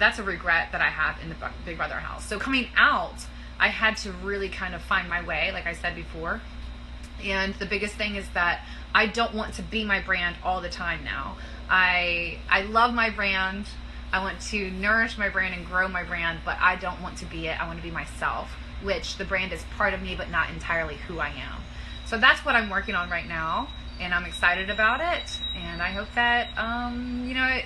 that's a regret that I have in the Big Brother house. So coming out, I had to really kind of find my way, like I said before. And the biggest thing is that I don't want to be my brand all the time now. I love my brand. I want to nourish my brand and grow my brand, but I don't want to be it. I want to be myself, which the brand is part of me, but not entirely who I am. So that's what I'm working on right now, and I'm excited about it. And I hope that,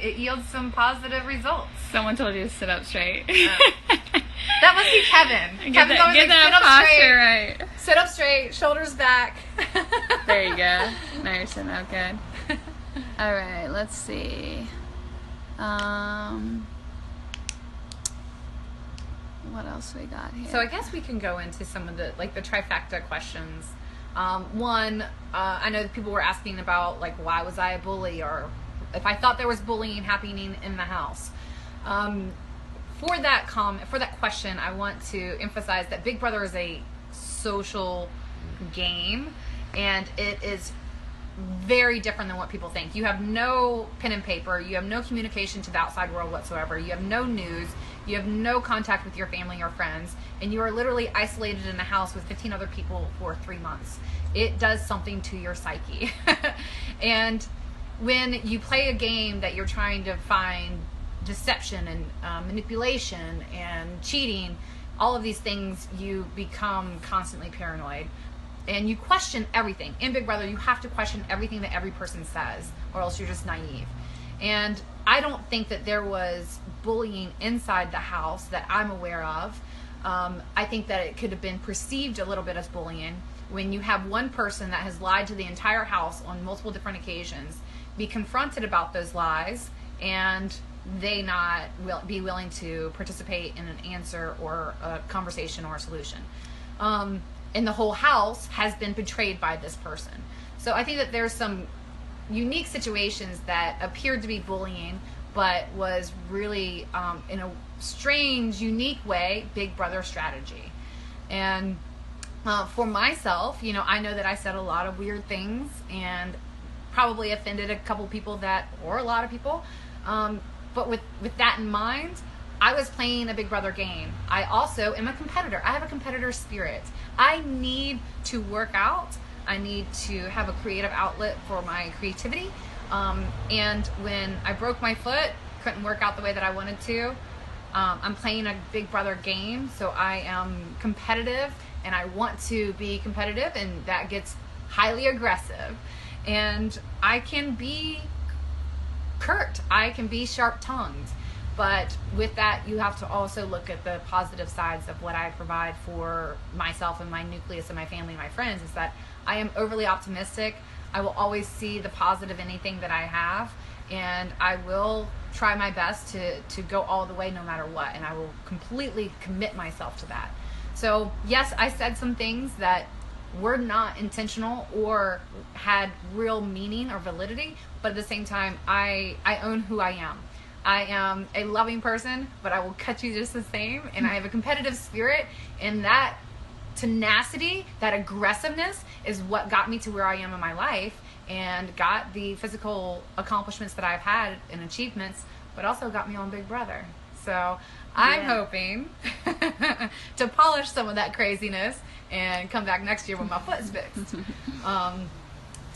it yields some positive results. Someone told you to sit up straight. That must be Kevin. Kevin's always like, sit up straight. Right. Sit up straight, shoulders back. There you go. Now you're sitting up good. All right, let's see. What else we got here? So I guess we can go into some of the trifecta questions. One, I know that people were asking about why was I a bully, or if I thought there was bullying happening in the house. For that question, I want to emphasize that Big Brother is a social game, and it is very different than what people think. You have no pen and paper. You have no communication to the outside world whatsoever. You have no news. You have no contact with your family or friends, and you are literally isolated in a house with 15 other people for 3 months. It does something to your psyche. And when you play a game that you're trying to find deception and manipulation and cheating, all of these things, you become constantly paranoid. And you question everything. In Big Brother, you have to question everything that every person says, or else you're just naive. And I don't think that there was bullying inside the house that I'm aware of. I think that it could have been perceived a little bit as bullying when you have one person that has lied to the entire house on multiple different occasions, be confronted about those lies, and they not be willing to participate in an answer or a conversation or a solution. And the whole house has been betrayed by this person. So I think that there's some unique situations that appeared to be bullying, but was really, in a strange, unique way, Big Brother strategy. And for myself, I know that I said a lot of weird things and probably offended a couple people or a lot of people. But with that in mind, I was playing a Big Brother game. I also am a competitor. I have a competitor spirit. I need to work out. I need to have a creative outlet for my creativity. And when I broke my foot, couldn't work out the way that I wanted to, I'm playing a Big Brother game, so I am competitive, and I want to be competitive, and that gets highly aggressive. And I can be curt. I can be sharp-tongued. But with that, you have to also look at the positive sides of what I provide for myself and my nucleus and my family and my friends, is that I am overly optimistic. I will always see the positive in anything that I have, and I will try my best to go all the way no matter what, and I will completely commit myself to that. So yes, I said some things that were not intentional or had real meaning or validity, but at the same time, I own who I am. I am a loving person, but I will cut you just the same, and I have a competitive spirit, and that tenacity, that aggressiveness is what got me to where I am in my life and got the physical accomplishments that I've had and achievements, but also got me on Big Brother. So I'm hoping to polish some of that craziness and come back next year when my foot's fixed.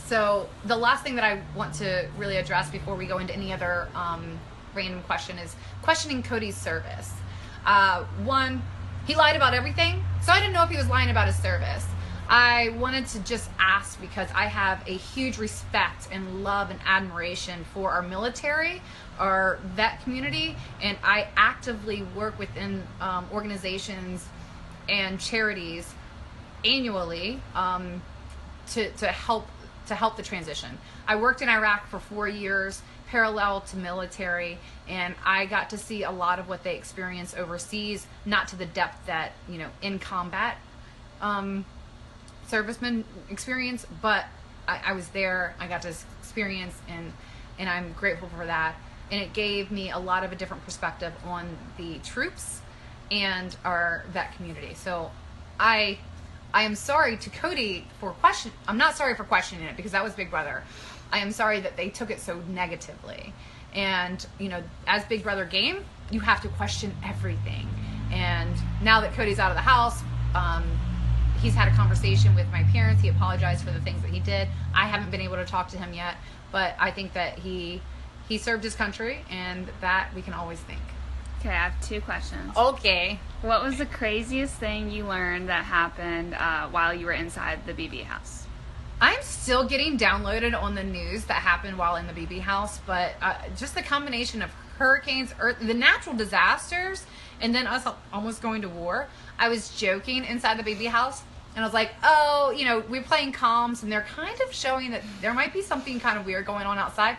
So the last thing that I want to really address before we go into any other random question is questioning Cody's service. One, he lied about everything, so I didn't know if he was lying about his service. I wanted to just ask because I have a huge respect and love and admiration for our military, our vet community, and I actively work within organizations and charities annually to help the transition. I worked in Iraq for 4 years, parallel to military, and I got to see a lot of what they experience overseas, not to the depth that, in combat servicemen experience, but I was there, I got to experience, and I'm grateful for that. And it gave me a lot of a different perspective on the troops and our vet community. So I am sorry to Cody I'm not sorry for questioning it, because that was Big Brother. I am sorry that they took it so negatively. And, you know, as Big Brother game, you have to question everything. And now that Cody's out of the house, he's had a conversation with my parents. He apologized for the things that he did. I haven't been able to talk to him yet, but I think that he served his country, and that we can always thank. Okay, I have 2 questions. Okay. What was the craziest thing you learned that happened while you were inside the BB house? I'm still getting downloaded on the news that happened while in the BB house, but just the combination of hurricanes, the natural disasters, and then us almost going to war. I was joking inside the BB house, and I was like, oh, you know, we're playing comms, and they're kind of showing that there might be something kind of weird going on outside.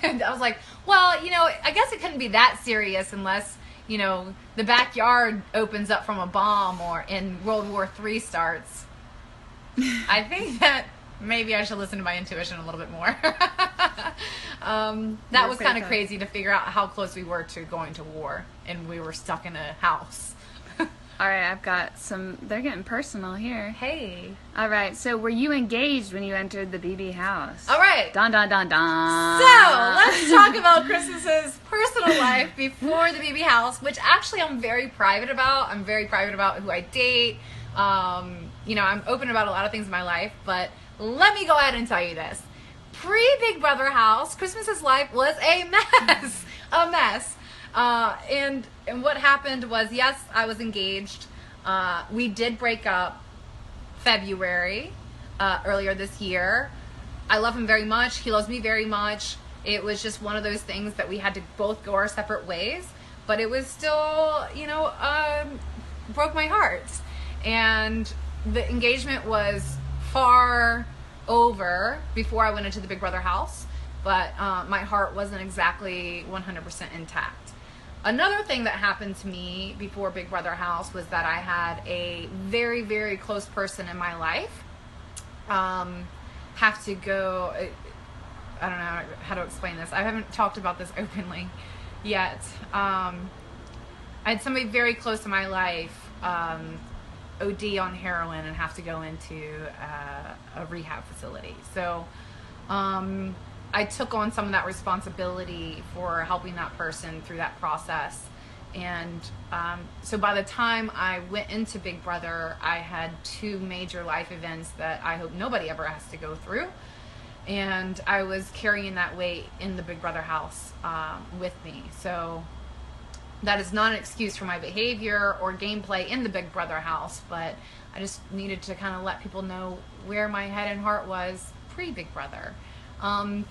And I was like, well, you know, I guess it couldn't be that serious unless, you know, the backyard opens up from a bomb or in World War III starts. I think that maybe I should listen to my intuition a little bit more. That was kind of crazy to figure out how close we were to going to war, and we were stuck in a house. All right, I've got some, they're getting personal here. Hey. All right, so were you engaged when you entered the BB house? All right. Dun, dun, dun, dun. So, let's talk about Christmas's personal life before the BB house, which actually I'm very private about. I'm very private about who I date. You know, I'm open about a lot of things in my life, but let me go ahead and tell you this. Pre-Big Brother house, Christmas's life was a mess. A mess. And what happened was, yes, I was engaged. We did break up February, earlier this year. I love him very much. He loves me very much. It was just one of those things that we had to both go our separate ways, but it was still, you know, broke my heart. And the engagement was far over before I went into the Big Brother house, but my heart wasn't exactly 100% intact. Another thing that happened to me before Big Brother house was that I had a very, very close person in my life have to go, I don't know how to explain this. I haven't talked about this openly yet. I had somebody very close to my life OD on heroin and have to go into a rehab facility. So I took on some of that responsibility for helping that person through that process. And so by the time I went into Big Brother, I had 2 major life events that I hope nobody ever has to go through. And I was carrying that weight in the Big Brother house with me. So that is not an excuse for my behavior or gameplay in the Big Brother house, but I just needed to kind of let people know where my head and heart was pre-Big Brother.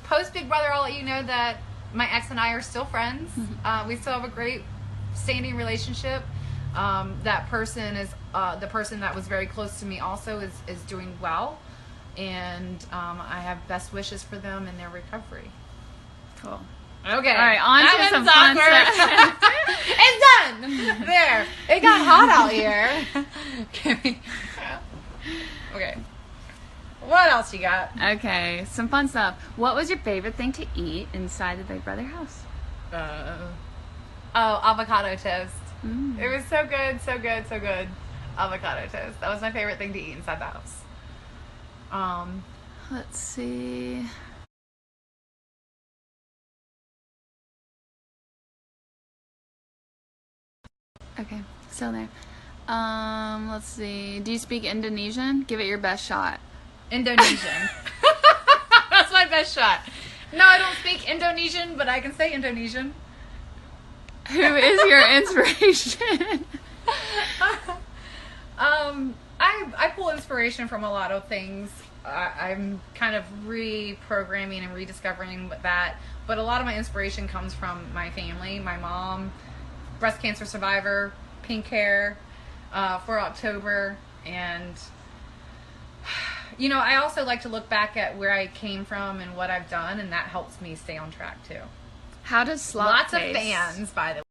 Post Big Brother, I'll let you know that my ex and I are still friends. We still have a great standing relationship. That person is the person that was very close to me also is doing well, and I have best wishes for them in their recovery. Cool. Okay. All right, on to some fun stuff. It's done. There. It got hot out here. Okay. What else you got? Okay, some fun stuff. What was your favorite thing to eat inside the Big Brother house? Avocado toast. It was so good, so good, so good. Avocado toast. That was my favorite thing to eat inside the house. Let's see. Okay, still there. Let's see. Do you speak Indonesian? Give it your best shot. Indonesian. That's my best shot. No, I don't speak Indonesian, but I can say Indonesian. Who is your inspiration? I pull inspiration from a lot of things. I'm kind of reprogramming and rediscovering that, but a lot of my inspiration comes from my family. My mom, breast cancer survivor, pink hair, for October, and you know, I also like to look back at where I came from and what I've done, and that helps me stay on track too. How does slop Lots taste? of fans, by the way.